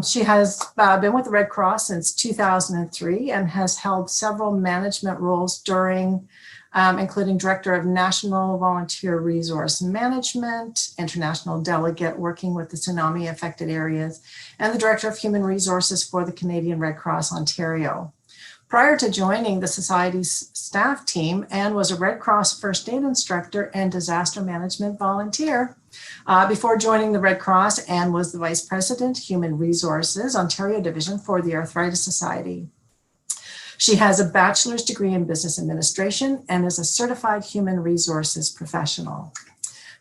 She has been with the Red Cross since 2003 and has held several management roles during, including Director of National Volunteer Resource Management, International Delegate working with the tsunami affected areas, and the Director of Human Resources for the Canadian Red Cross Ontario. Prior to joining the Society's staff team, Anne was a Red Cross first aid instructor and disaster management volunteer. Before joining the Red Cross, Anne was the Vice President, Human Resources, Ontario Division for the Arthritis Society. She has a bachelor's degree in business administration and is a certified human resources professional.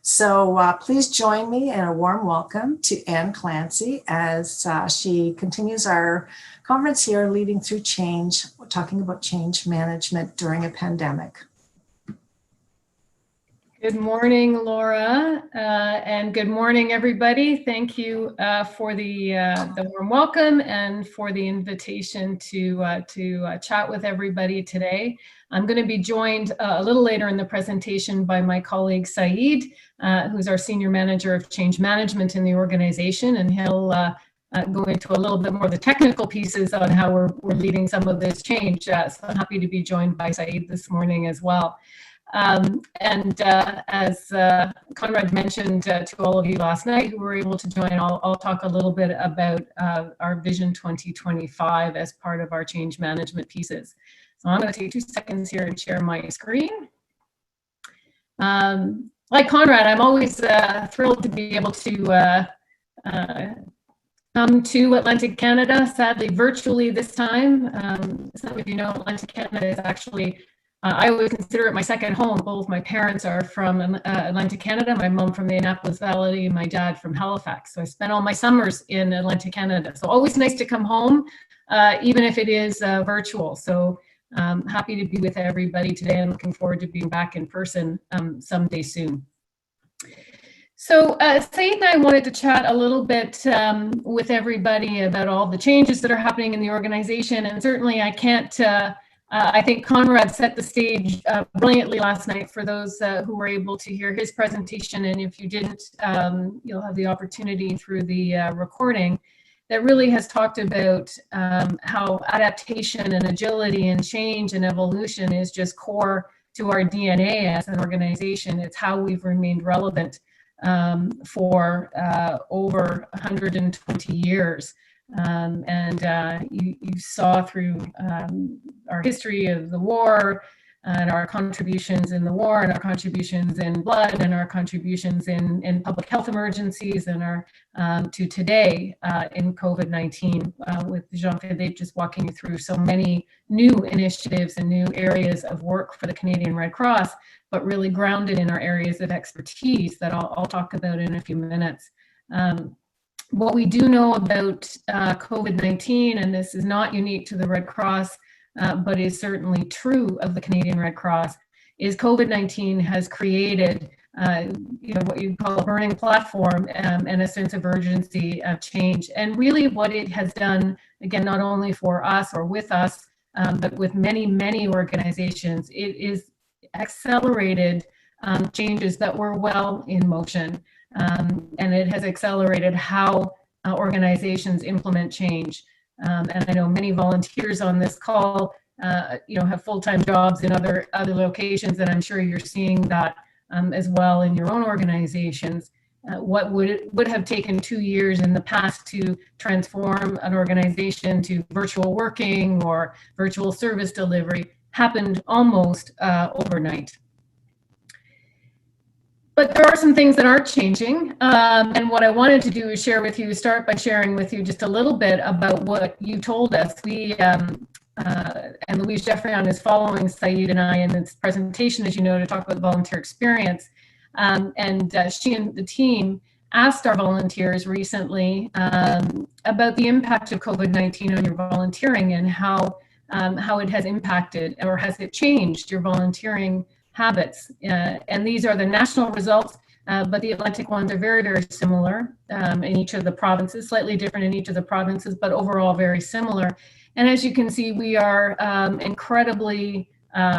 So please join me in a warm welcome to Anne Clancy as she continues our conference here, Leading Through Change. We're talking about change management during a pandemic. Good morning, Laura, and good morning, everybody. Thank you for the warm welcome and for the invitation to chat with everybody today. I'm going to be joined a little later in the presentation by my colleague Saeed, who's our Senior Manager of Change Management in the organization, and he'll go into a little bit more of the technical pieces on how we're leading some of this change. So I'm happy to be joined by Saeed this morning as well. As Conrad mentioned to all of you last night who were able to join, I'll talk a little bit about our Vision 2025 as part of our change management pieces. So I'm going to take 2 seconds here and share my screen. Like Conrad, I'm always thrilled to be able to come to Atlantic Canada, sadly virtually this time. Some of you know Atlantic Canada is actually I always consider it my second home. Both my parents are from Atlantic Canada, my mom from the Annapolis Valley, my dad from Halifax. So I spent all my summers in Atlantic Canada. So always nice to come home, even if it is virtual. So happy to be with everybody today and looking forward to being back in person someday soon. So Saeed and I wanted to chat a little bit with everybody about all the changes that are happening in the organization. And certainly I can't I think Conrad set the stage brilliantly last night for those who were able to hear his presentation. And if you didn't, you'll have the opportunity through the recording that really has talked about how adaptation and agility and change and evolution is just core to our DNA as an organization. It's how we've remained relevant for over 120 years. You saw through our history of the war and our contributions in the war and our contributions in blood and our contributions in public health emergencies and our to today in COVID-19 with Jean-Philippe just walking you through so many new initiatives and new areas of work for the Canadian Red Cross, but really grounded in our areas of expertise that I'll talk about in a few minutes. What we do know about COVID-19, and this is not unique to the Red Cross, but is certainly true of the Canadian Red Cross, is COVID-19 has created what you call a burning platform and a sense of urgency of change. And really what it has done, again, not only for us or with us, but with many, many organizations, it is accelerated changes that were well in motion. And it has accelerated how organizations implement change. And I know many volunteers on this call, have full-time jobs in other locations, and I'm sure you're seeing that as well in your own organizations. What would have taken 2 years in the past to transform an organization to virtual working or virtual service delivery happened almost overnight. But there are some things that aren't changing. And what I wanted to do is start by sharing with you just a little bit about what you told us. We, and Louise Geoffrion is following Saeed and I in this presentation, as you know, to talk about volunteer experience. She and the team asked our volunteers recently about the impact of COVID-19 on your volunteering and how it has impacted, or has it changed your volunteering habits. And these are the national results, but the Atlantic ones are very, very similar in each of the provinces, slightly different in each of the provinces, but overall very similar. And as you can see, we are incredibly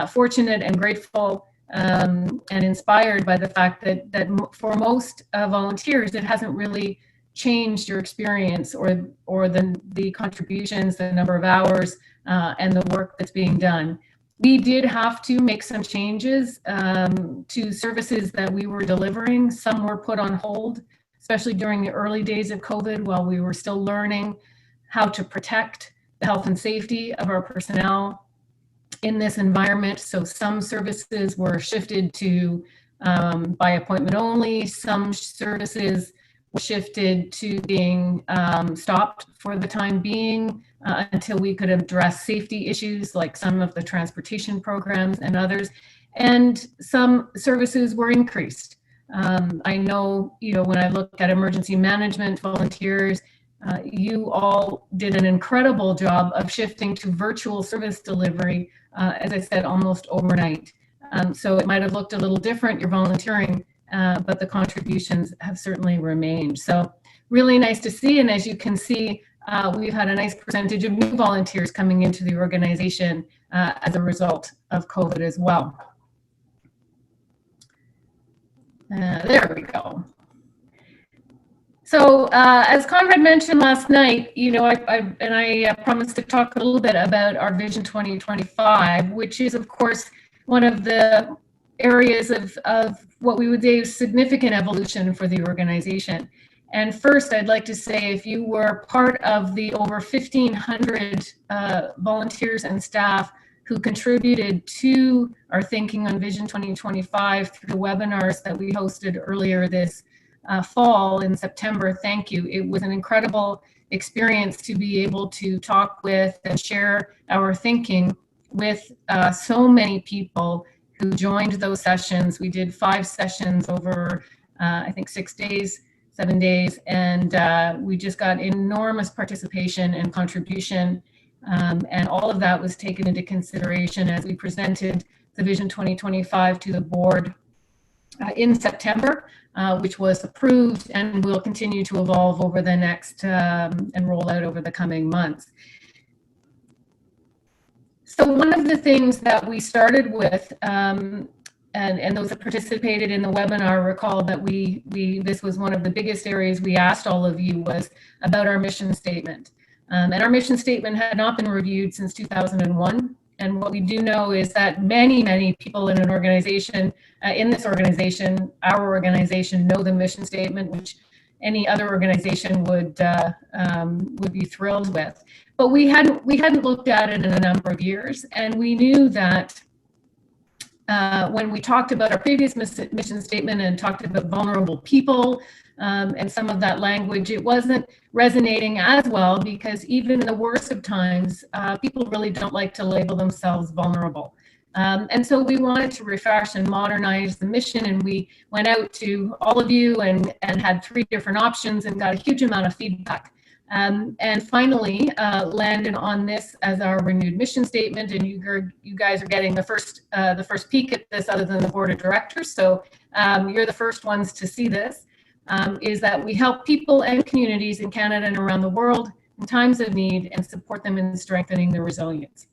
fortunate and grateful and inspired by the fact that for most volunteers, it hasn't really changed your experience or the contributions, the number of hours, and the work that's being done. We did have to make some changes to services that we were delivering. Some were put on hold, especially during the early days of COVID, while we were still learning how to protect the health and safety of our personnel in this environment. So some services were shifted to by appointment only. Some services were shifted to being stopped for the time being until we could address safety issues like some of the transportation programs and others. And some services were increased. I know, when I look at emergency management volunteers, you all did an incredible job of shifting to virtual service delivery, as I said, almost overnight. So it might have looked a little different, your volunteering, but the contributions have certainly remained. So really nice to see. And as you can see, we've had a nice percentage of new volunteers coming into the organization as a result of COVID as well. There we go. So as Conrad mentioned last night, I promised to talk a little bit about our Vision 2025, which is, of course, one of the areas of what we would say is significant evolution for the organization. And first, I'd like to say, if you were part of the over 1,500 volunteers and staff who contributed to our thinking on Vision 2025 through the webinars that we hosted earlier this fall in September, thank you. It was an incredible experience to be able to talk with and share our thinking with so many people who joined those sessions. We did 5 sessions over, I think 7 days, and we just got enormous participation and contribution. And all of that was taken into consideration as we presented the Vision 2025 to the board in September, which was approved and will continue to evolve over the next and roll out over the coming months. So one of the things that we started with, and those that participated in the webinar recall that this was one of the biggest areas we asked all of you, was about our mission statement. And our mission statement had not been reviewed since 2001. And what we do know is that many, many people in an organization, our organization, know the mission statement, which any other organization would be thrilled with. But we hadn't looked at it in a number of years, and we knew that when we talked about our previous mission statement and talked about vulnerable people and some of that language, it wasn't resonating as well, because even in the worst of times, people really don't like to label themselves vulnerable. And so we wanted to refresh and modernize the mission, and we went out to all of you and had 3 different options and got a huge amount of feedback. And finally landed on this as our renewed mission statement, and you guys are getting the first peek at this other than the board of directors. So you're the first ones to see this. Is that we help people and communities in Canada and around the world in times of need and support them in strengthening their resilience.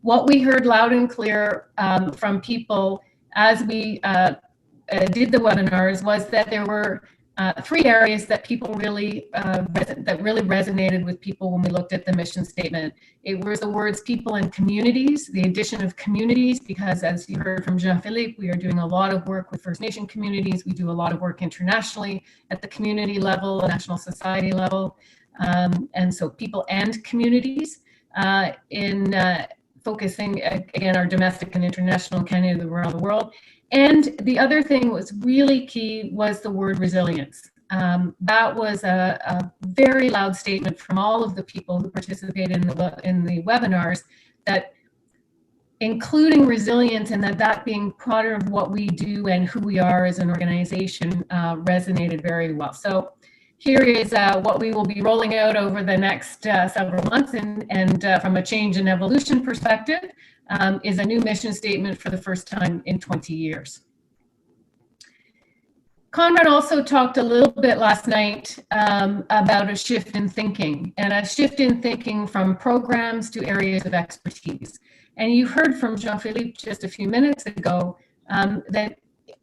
What we heard loud and clear from people as we did the webinars was that there were 3 areas that people really resonated with people when we looked at the mission statement. It was the words people and communities, the addition of communities, because as you heard from Jean-Philippe, we are doing a lot of work with First Nation communities. We do a lot of work internationally at the community level, national society level. And so people and communities in focusing, again, our domestic and international Canada around the world. And the other thing was really key was the word resilience. That was a very loud statement from all of the people who participated in the webinars, that including resilience and that being part of what we do and who we are as an organization resonated very well. So here is what we will be rolling out over the next several months, and from a change and evolution perspective, is a new mission statement for the first time in 20 years. Conrad also talked a little bit last night about a shift in thinking, and a shift in thinking from programs to areas of expertise. And you heard from Jean-Philippe just a few minutes ago that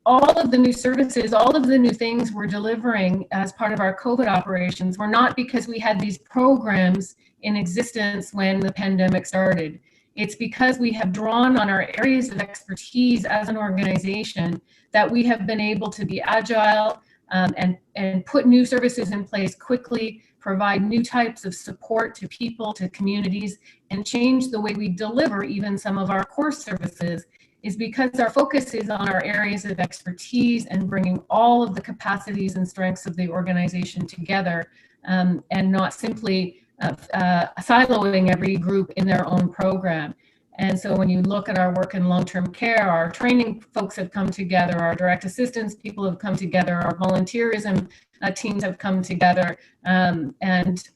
all of the new services, all of the new things we're delivering as part of our COVID operations were not because we had these programs in existence when the pandemic started. It's because we have drawn on our areas of expertise as an organization that we have been able to be agile and put new services in place quickly, provide new types of support to people, to communities, and change the way we deliver even some of our core services, is because our focus is on our areas of expertise and bringing all of the capacities and strengths of the organization together, and not simply siloing every group in their own program. And so when you look at our work in long-term care, our training folks have come together, our direct assistance people have come together, our volunteerism teams have come together, and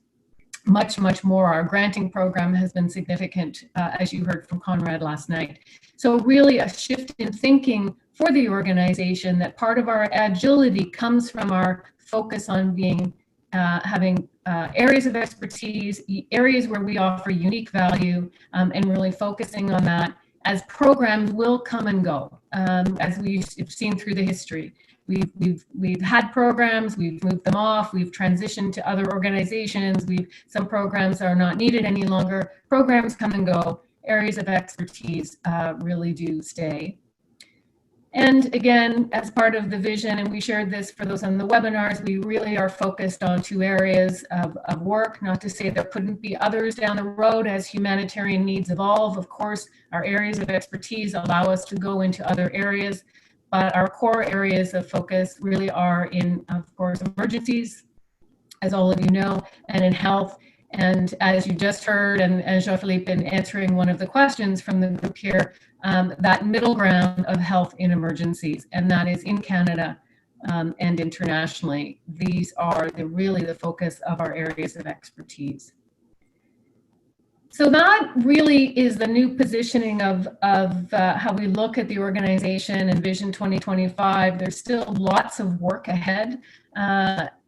much, much more. Our granting program has been significant, as you heard from Conrad last night. So really a shift in thinking for the organization, that part of our agility comes from our focus on being having areas of expertise, areas where we offer unique value, and really focusing on that, as programs will come and go, as we've seen through the history. We've had programs, we've moved them off, we've transitioned to other organizations, some programs are not needed any longer. Programs come and go, areas of expertise really do stay. And again, as part of the vision, and we shared this for those on the webinars, we really are focused on two areas of work, not to say there couldn't be others down the road as humanitarian needs evolve. Of course, our areas of expertise allow us to go into other areas, but our core areas of focus really are in, of course, emergencies, as all of you know, and in health. And as you just heard, and as Jean-Philippe been answering one of the questions from the group here, that middle ground of health in emergencies, and that is in Canada and internationally. These are really the focus of our areas of expertise. So that really is the new positioning of how we look at the organization and Vision 2025. There's still lots of work ahead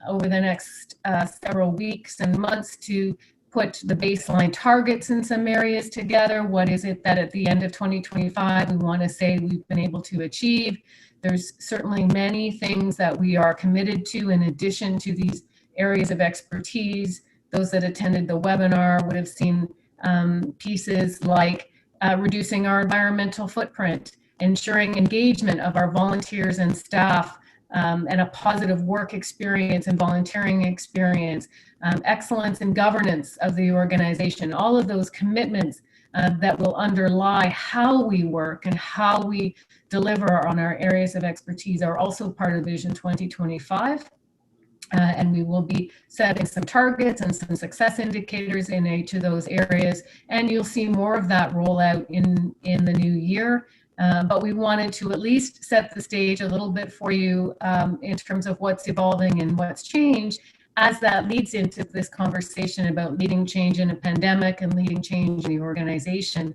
over the next several weeks and months to put the baseline targets in some areas together. What is it that at the end of 2025 we want to say we've been able to achieve? There's certainly many things that we are committed to in addition to these areas of expertise. Those that attended the webinar would have seen pieces like reducing our environmental footprint, ensuring engagement of our volunteers and staff, and a positive work experience and volunteering experience, excellence in governance of the organization. All of those commitments that will underlie how we work and how we deliver on our areas of expertise are also part of Vision 2025. And we will be setting some targets and some success indicators in each of those areas. And you'll see more of that roll out in the new year. But we wanted to at least set the stage a little bit for you in terms of what's evolving and what's changed, as that leads into this conversation about leading change in a pandemic and leading change in the organization.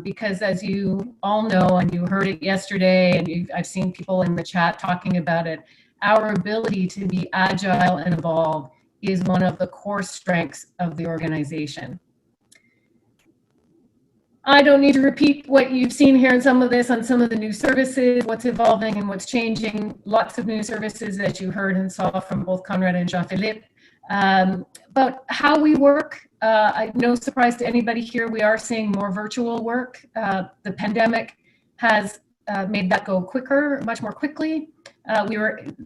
Because as you all know, and you heard it yesterday, and I've seen people in the chat talking about it, our ability to be agile and evolve is one of the core strengths of the organization. I don't need to repeat what you've seen here in some of this on some of the new services, what's evolving and what's changing. Lots of new services that you heard and saw from both Conrad and Jean-Philippe. But how we work, no surprise to anybody here, we are seeing more virtual work. The pandemic has made that go quicker, much more quickly.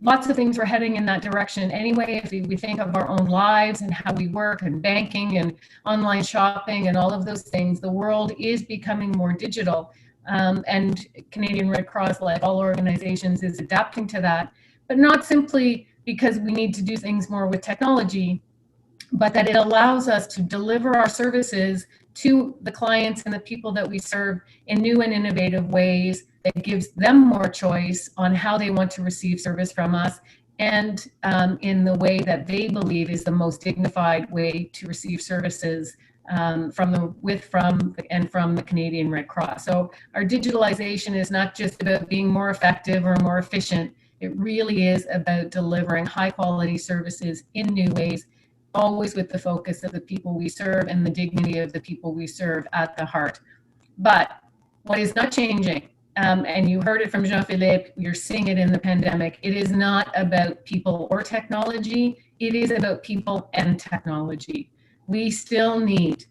Lots of things were heading in that direction anyway. If we think of our own lives and how we work and banking and online shopping and all of those things, the world is becoming more digital. And Canadian Red Cross, like all organizations, is adapting to that, but not simply because we need to do things more with technology, but that it allows us to deliver our services to the clients and the people that we serve in new and innovative ways that gives them more choice on how they want to receive service from us, and in the way that they believe is the most dignified way to receive services from the Canadian Red Cross. So our digitalization is not just about being more effective or more efficient. It really is about delivering high quality services in new ways, always with the focus of the people we serve and the dignity of the people we serve at the heart. But what is not changing and you heard it from Jean-Philippe, you're seeing it in the pandemic, it is not about people or technology, it is about people and technology. We still need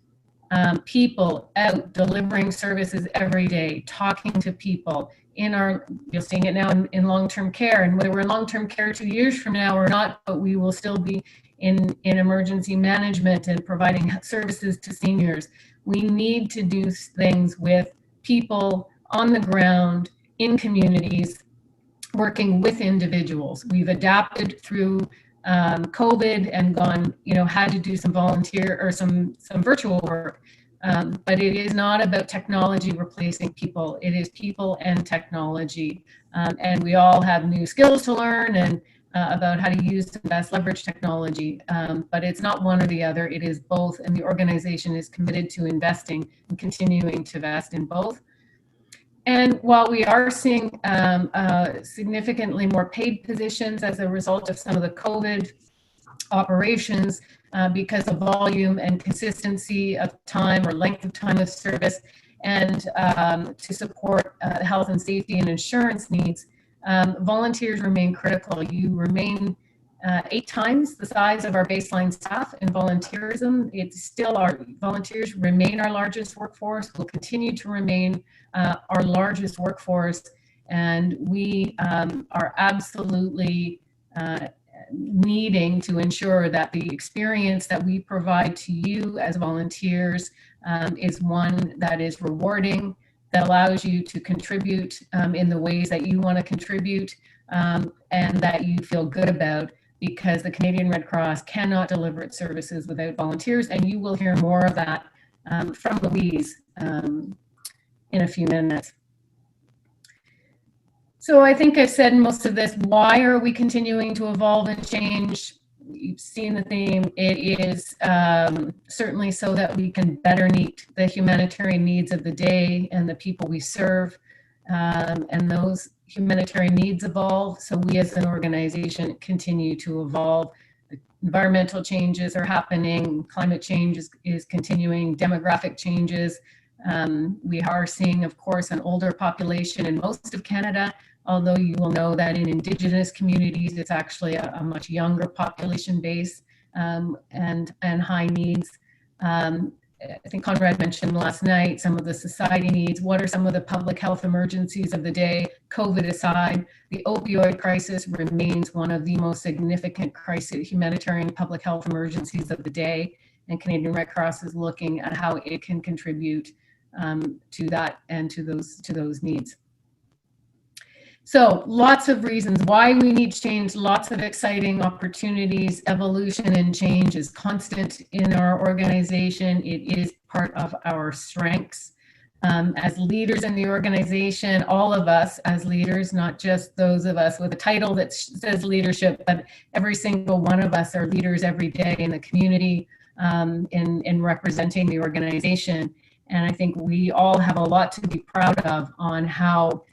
people out delivering services every day, talking to people in our, you're seeing it now in long-term care, and whether we're in long-term care 2 years from now or not, but we will still be in emergency management and providing services to seniors. We need to do things with people on the ground in communities, working with individuals. We've adapted through COVID and gone, had to do some volunteer or some virtual work. But it is not about technology replacing people. It is people and technology. And we all have new skills to learn and about how to use and best leverage technology. But it's not one or the other. It is both. And the organization is committed to investing and continuing to invest in both. And while we are seeing significantly more paid positions as a result of some of the COVID operations, because of volume and consistency of time or length of time of service, and to support health and safety and insurance needs, volunteers remain critical. You remain 8 times the size of our baseline staff in volunteerism. It's still our volunteers remain our largest workforce, will continue to remain our largest workforce. And we are absolutely needing to ensure that the experience that we provide to you as volunteers is one that is rewarding, that allows you to contribute in the ways that you want to contribute, and that you feel good about, because the Canadian Red Cross cannot deliver its services without volunteers. And you will hear more of that from Louise in a few minutes. So I think I've said most of this. Why are we continuing to evolve and change? You've seen the theme. It is certainly so that we can better meet the humanitarian needs of the day and the people we serve. And those humanitarian needs evolve, so we as an organization continue to evolve. Environmental changes are happening, climate change is continuing, demographic changes. We are seeing, of course, an older population in most of Canada, although you will know that in Indigenous communities, it's actually a much younger population base, and high needs. I think Conrad mentioned last night some of the society needs. What are some of the public health emergencies of the day? COVID aside, the opioid crisis remains one of the most significant humanitarian public health emergencies of the day, and Canadian Red Cross is looking at how it can contribute to that and to those needs. So lots of reasons why we need change, lots of exciting opportunities. Evolution and change is constant in our organization. It is part of our strengths. As leaders in the organization, all of us as leaders, not just those of us with a title that says leadership, but every single one of us are leaders every day in the community, in representing the organization. And I think we all have a lot to be proud of on how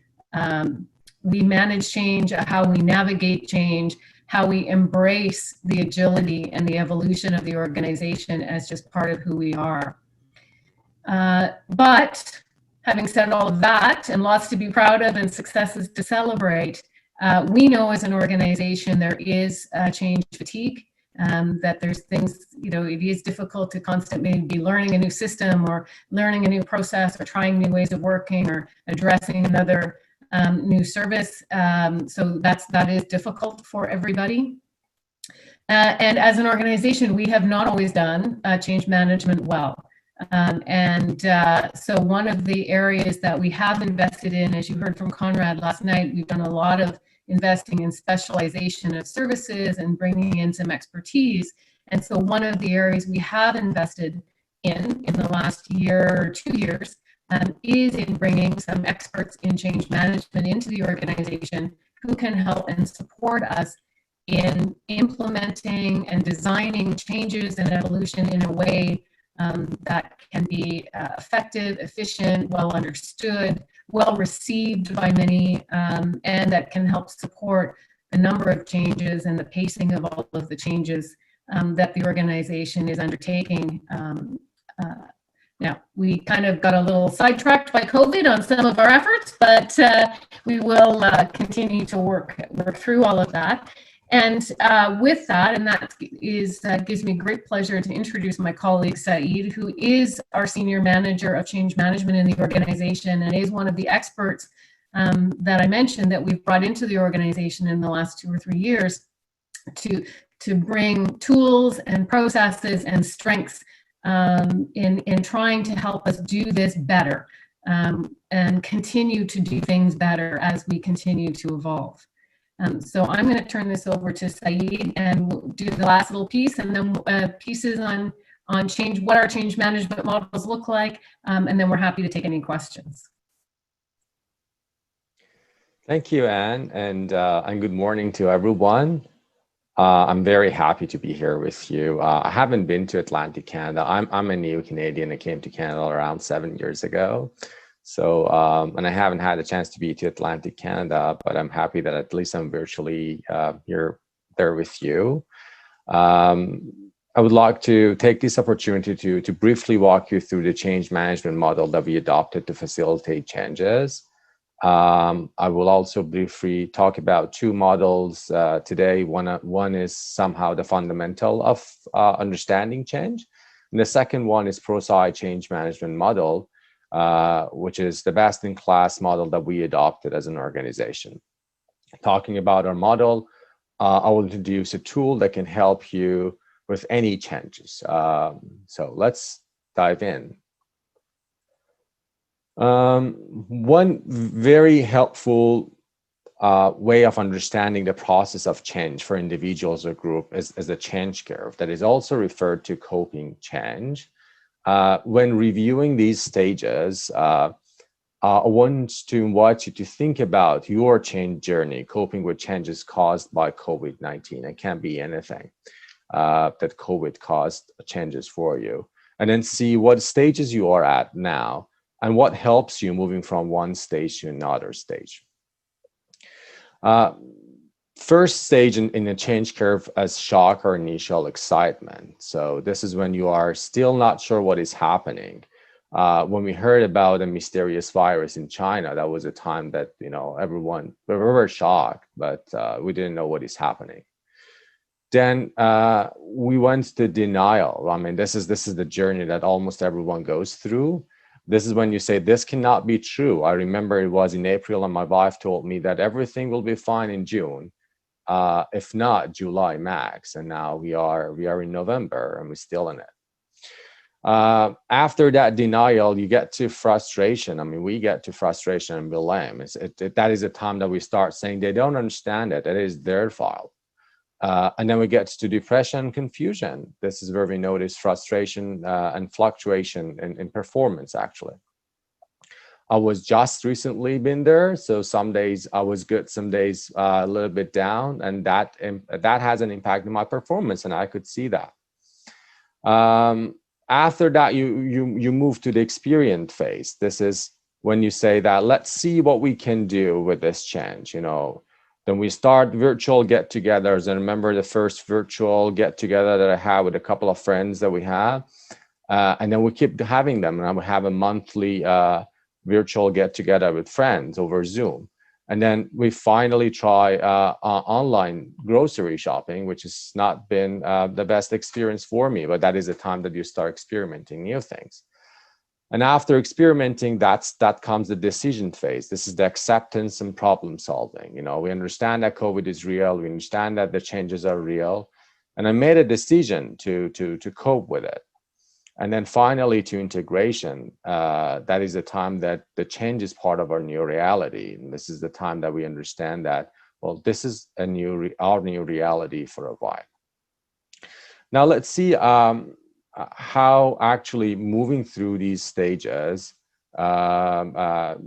we manage change, how we navigate change, how we embrace the agility and the evolution of the organization as just part of who we are. But having said all of that, and lots to be proud of and successes to celebrate, we know as an organization there is change fatigue, that there's things, it is difficult to constantly be learning a new system or learning a new process or trying new ways of working or addressing another new service. So that is difficult for everybody. And as an organization, we have not always done change management well. So one of the areas that we have invested in, as you heard from Conrad last night, we've done a lot of investing in specialization of services and bringing in some expertise. And so one of the areas we have invested in the last year or 2 years is in bringing some experts in change management into the organization who can help and support us in implementing and designing changes and evolution in a way that can be effective, efficient, well understood, well received by many, and that can help support the number of changes and the pacing of all of the changes that the organization is undertaking Now, we kind of got a little sidetracked by COVID on some of our efforts, but we will continue to work through all of that. And with that, and that is gives me great pleasure to introduce my colleague Saeed, who is our Senior Manager of Change Management in the organization and is one of the experts that I mentioned that we've brought into the organization in the last 2 or 3 years to bring tools and processes and strengths in trying to help us do this better and continue to do things better as we continue to evolve. So I'm going to turn this over to Saeed and we'll do the last little piece and then pieces on change, what our change management models look like, and then we're happy to take any questions. Thank you, Anne, and good morning to everyone. I'm very happy to be here with you. I haven't been to Atlantic Canada. I'm a new Canadian. I came to Canada around 7 years ago. So, and I haven't had a chance to be to Atlantic Canada, but I'm happy that at least I'm virtually there with you. I would like to take this opportunity to briefly walk you through the change management model that we adopted to facilitate changes. I will also briefly talk about 2 models today. One is somehow the fundamental of understanding change. And the second one is ProSci change management model, which is the best-in-class model that we adopted as an organization. Talking about our model, I will introduce a tool that can help you with any changes. So let's dive in. One very helpful way of understanding the process of change for individuals or group is the change curve that is also referred to coping change. When reviewing these stages, I want to invite you to think about your change journey, coping with changes caused by COVID-19. It can be anything that COVID caused changes for you, and then see what stages you are at now and what helps you moving from one stage to another stage. First stage in the change curve is shock or initial excitement. So this is when you are still not sure what is happening. When we heard about a mysterious virus in China, that was a time that, you know, we were shocked, but we didn't know what is happening. Then we went to denial. I mean, this is the journey that almost everyone goes through. This is when you say, this cannot be true. I remember it was in April and my wife told me that everything will be fine in June, if not July max. And now we are in November and we're still in it. After that denial, you get to frustration. I mean, we get to frustration and blame. That is a time that we start saying they don't understand it. It is their fault. And then we get to depression and confusion. This is where we notice frustration and fluctuation in performance, actually. I was just recently been there. So some days I was good, some days a little bit down, and that has an impact on my performance, and I could see that. After that, you move to the experience phase. This is when you say that, let's see what we can do with this change, you know. Then we start virtual get-togethers. And remember the first virtual get-together that I had with a couple of friends that we have. And then we keep having them. And I would have a monthly virtual get-together with friends over Zoom. And then we finally try online grocery shopping, which has not been the best experience for me. But that is the time that you start experimenting new things. And after experimenting, that comes the decision phase. This is the acceptance and problem solving. You know, we understand that COVID is real. We understand that the changes are real. And I made a decision to cope with it. And then finally to integration. That is the time that the change is part of our new reality. And this is the time that we understand that, well, this is our new reality for a while. Now let's see how actually moving through these stages, what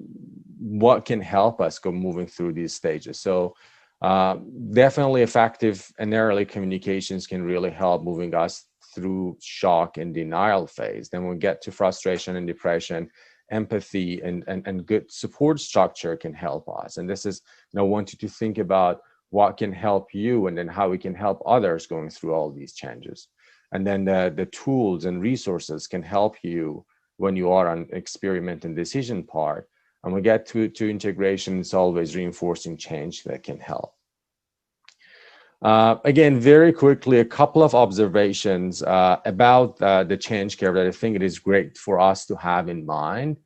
can help us go moving through these stages. So definitely effective and early communications can really help moving us through shock and denial phase. Then we get to frustration and depression, empathy and good support structure can help us. And this is, you know, I want you to think about what can help you and then how we can help others going through all these changes. And then the tools and resources can help you when you are on experiment and decision part. And we get to integration, it's always reinforcing change that can help. Again, very quickly, a couple of observations about the change curve that I think it is great for us to have in mind.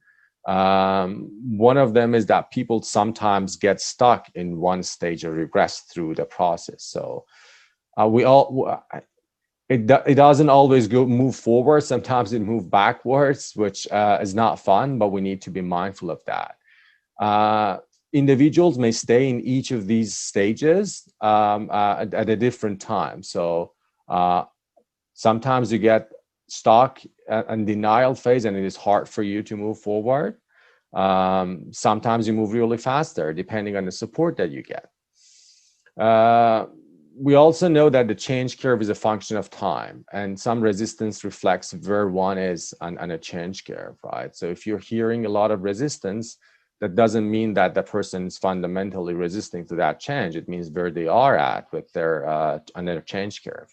One of them is that people sometimes get stuck in one stage or regress through the process. So it doesn't always move forward. Sometimes it moves backwards, which is not fun, but we need to be mindful of that. Individuals may stay in each of these stages at a different time. So sometimes you get stuck in denial phase and it is hard for you to move forward. Sometimes you move really faster depending on the support that you get. We also know that the change curve is a function of time, and some resistance reflects where one is on a change curve, right? So if you're hearing a lot of resistance, that doesn't mean that the person is fundamentally resisting to that change. It means where they are at with their on their change curve.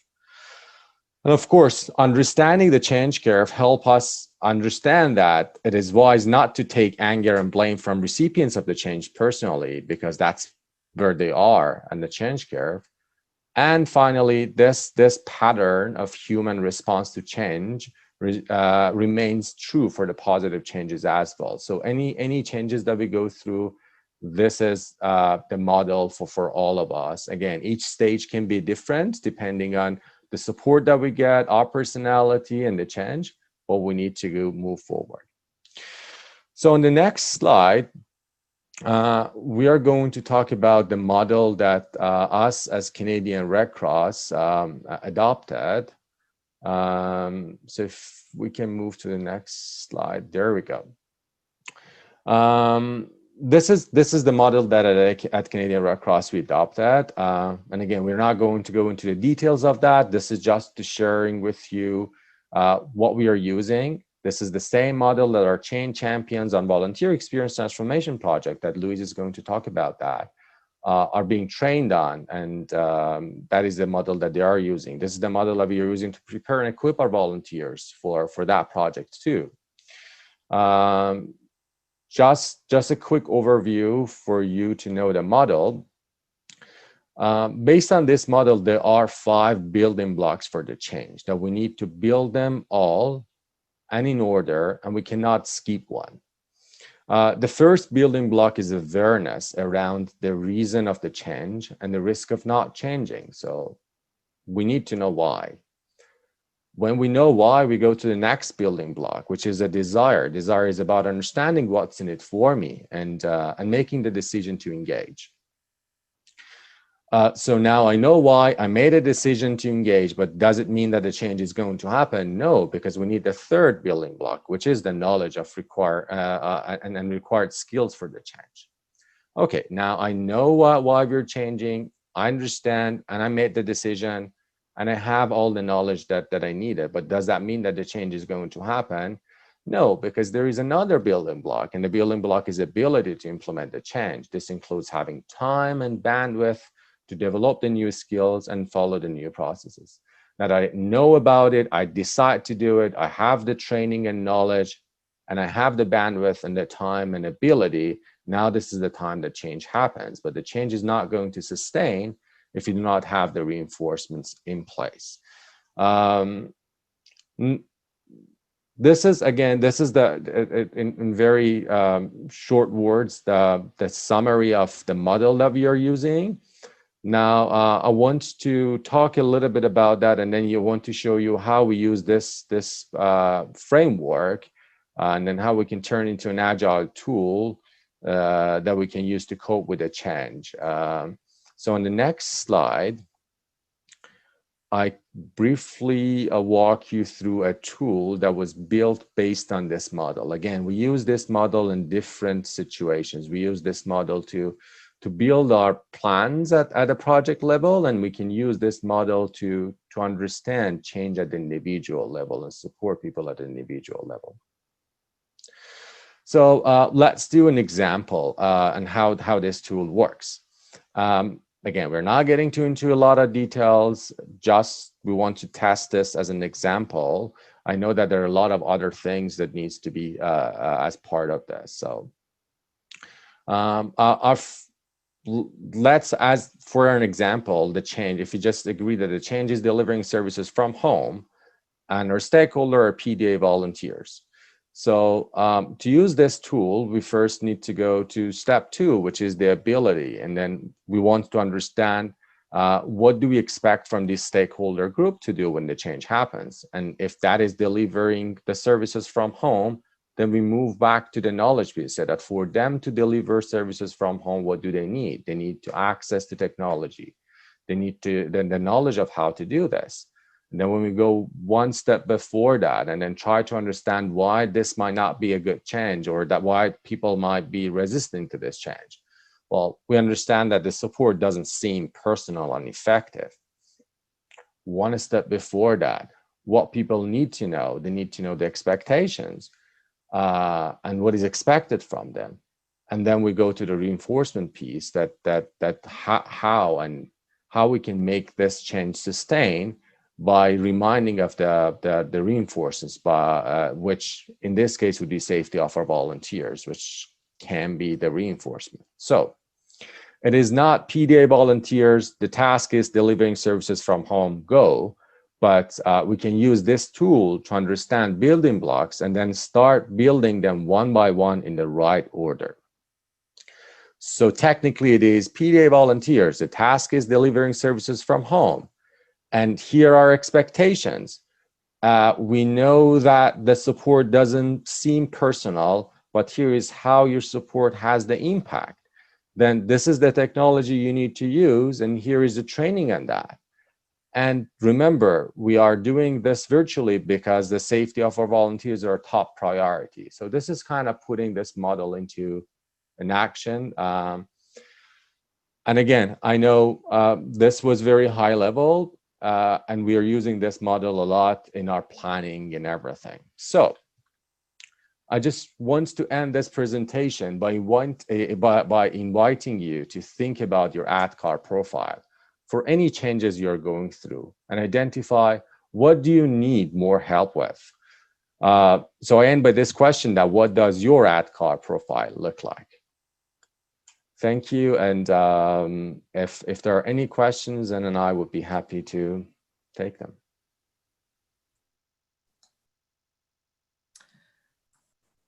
And of course, understanding the change curve help us understand that it is wise not to take anger and blame from recipients of the change personally, because that's where they are on the change curve. And finally, this pattern of human response to change remains true for the positive changes as well. So any changes that we go through, this is the model for all of us. Again, each stage can be different depending on the support that we get, our personality, and the change, but we need to move forward. So on the next slide, we are going to talk about the model that us as Canadian Red Cross adopted. So if we can move to the next slide, there we go. This is the model that at Canadian Red Cross we adopted. And again, we're not going to go into the details of that. This is just to sharing with you what we are using. This is the same model that our Change Champions on Volunteer Experience Transformation Project that Louise is going to talk about that are being trained on, and that is the model that they are using. This is the model that we are using to prepare and equip our volunteers for that project too. Just a quick overview for you to know the model. Based on this model, there are 5 building blocks for the change that we need to build them all and in order, and we cannot skip one. The first building block is awareness around the reason of the change and the risk of not changing. So we need to know why. When we know why, we go to the next building block, which is a desire. Desire is about understanding what's in it for me and making the decision to engage. So now I know why, I made a decision to engage, but does it mean that the change is going to happen? No, because we need the third building block, which is the knowledge of required skills for the change. Okay, now I know why we're changing, I understand, and I made the decision, and I have all the knowledge that I needed, but does that mean that the change is going to happen? No, because there is another building block, and the building block is ability to implement the change. This includes having time and bandwidth to develop the new skills and follow the new processes. That I know about it, I decide to do it, I have the training and knowledge, and I have the bandwidth and the time and ability. Now this is the time that change happens, but the change is not going to sustain if you do not have the reinforcements in place. This is the, in very short words, the summary of the model that we are using. Now, I want to talk a little bit about that, and then you want to show you how we use this framework, and then how we can turn into an agile tool that we can use to cope with a change. So on the next slide, I briefly walk you through a tool that was built based on this model. Again, we use this model in different situations. We use this model to build our plans at a project level, and we can use this model to understand change at the individual level and support people at the individual level. So let's do an example on how this tool works. Again, we're not getting into a lot of details, just we want to test this as an example. I know that there are a lot of other things that needs to be as part of this. So let's, as for an example, the change, if you just agree that the change is delivering services from home and our stakeholder are PDA volunteers. So to use this tool, we first need to go to step 2, which is the ability. And then we want to understand what do we expect from this stakeholder group to do when the change happens. And if that is delivering the services from home, then we move back to the knowledge piece, so that for them to deliver services from home, what do they need? They need to access the technology. They need to the knowledge of how to do this. And then when we go one step before that and then try to understand why this might not be a good change, or that why people might be resistant to this change. Well, we understand that the support doesn't seem personal and effective. One step before that, what people need to know, they need to know the expectations and what is expected from them. And then we go to the reinforcement piece, that how we can make this change sustain by reminding of the reinforcements, which in this case would be safety of our volunteers, which can be the reinforcement. So it is not PDA volunteers, the task is delivering services from home, go, but we can use this tool to understand building blocks and then start building them one by one in the right order. So technically it is PDA volunteers, the task is delivering services from home. And here are expectations. We know that the support doesn't seem personal, but here is how your support has the impact. Then this is the technology you need to use, and here is the training on that. And remember, we are doing this virtually because the safety of our volunteers are top priority. So this is kind of putting this model into an action. And again, I know this was very high level, and we are using this model a lot in our planning and everything. So I just want to end this presentation by inviting you to think about your ADKAR profile for any changes you're going through and identify what do you need more help with. So I end by this question, that what does your ADKAR profile look like? Thank you. And if there are any questions, then I would be happy to take them.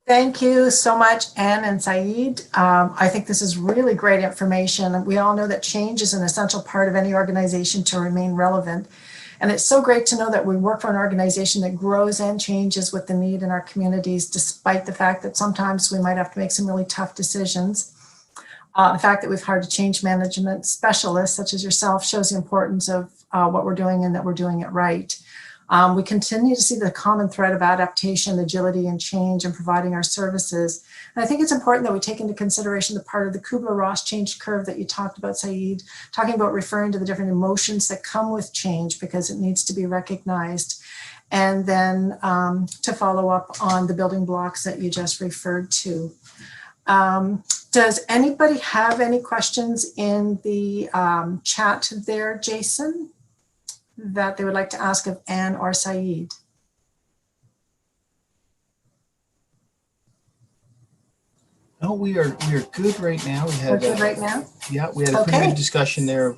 Thank you so much, Anne and Saeed. I think this is really great information. We all know that change is an essential part of any organization to remain relevant. And it's so great to know that we work for an organization that grows and changes with the need in our communities, despite the fact that sometimes we might have to make some really tough decisions. The fact that we've hired a change management specialist, such as yourself, shows the importance of what we're doing and that we're doing it right. We continue to see the common thread of adaptation, agility, and change in providing our services. And I think it's important that we take into consideration the part of the Kubler-Ross change curve that you talked about, Saeed, talking about referring to the different emotions that come with change, because it needs to be recognized. And then to follow up on the building blocks that you just referred to. Does anybody have any questions in the chat there, Jason, that they would like to ask of Anne or Saeed? No, we are good right now. We're good right now? Yeah, we had a pretty good discussion there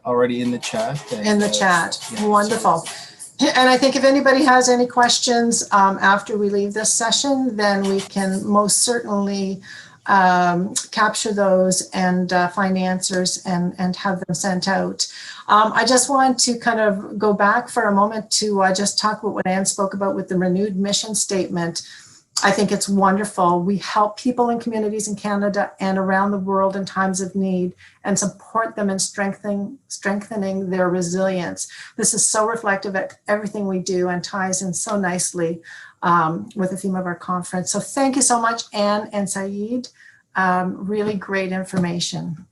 already in the chat. In the chat, yeah, wonderful. So. And I think if anybody has any questions after we leave this session, then we can most certainly capture those and find answers and have them sent out. I just want to kind of go back for a moment to just talk about what Anne spoke about with the renewed mission statement. I think it's wonderful. We help people in communities in Canada and around the world in times of need and support them in strengthening their resilience. This is so reflective of everything we do and ties in so nicely with the theme of our conference. So thank you so much, Anne and Saeed. Really great information.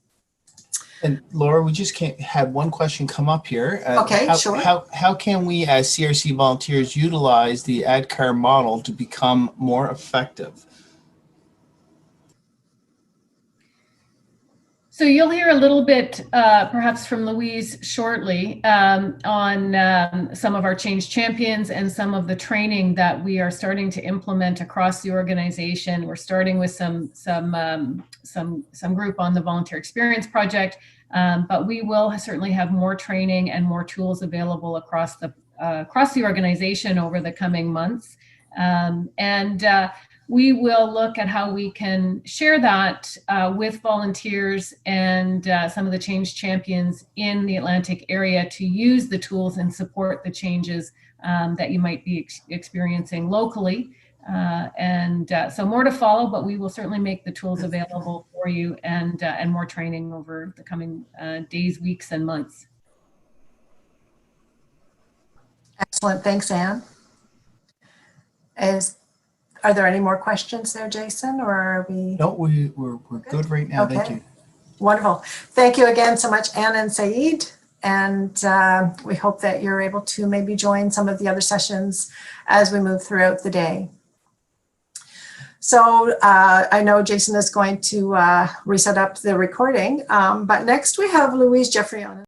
And Laura, we just can't have one question come up here. Okay, sure. How can we as CRC volunteers utilize the ADKAR model to become more effective? So you'll hear a little bit, perhaps from Louise shortly, on some of our change champions and some of the training that we are starting to implement across the organization. We're starting with some group on the Volunteer Experience Project, but we will certainly have more training and more tools available across the organization over the coming months. We will look at how we can share that with volunteers and some of the change champions in the Atlantic area to use the tools and support the changes that you might be experiencing locally. So more to follow, but we will certainly make the tools available for you and more training over the coming days, weeks, and months. Excellent. Thanks, Anne. Are there any more questions there, Jason, or are we? No, we're good right now. Okay. Thank you. Wonderful. Thank you again so much, Anne and Saeed. And we hope that you're able to maybe join some of the other sessions as we move throughout the day. So I know Jason is going to reset up the recording, but next we have Louise Jeffrey on.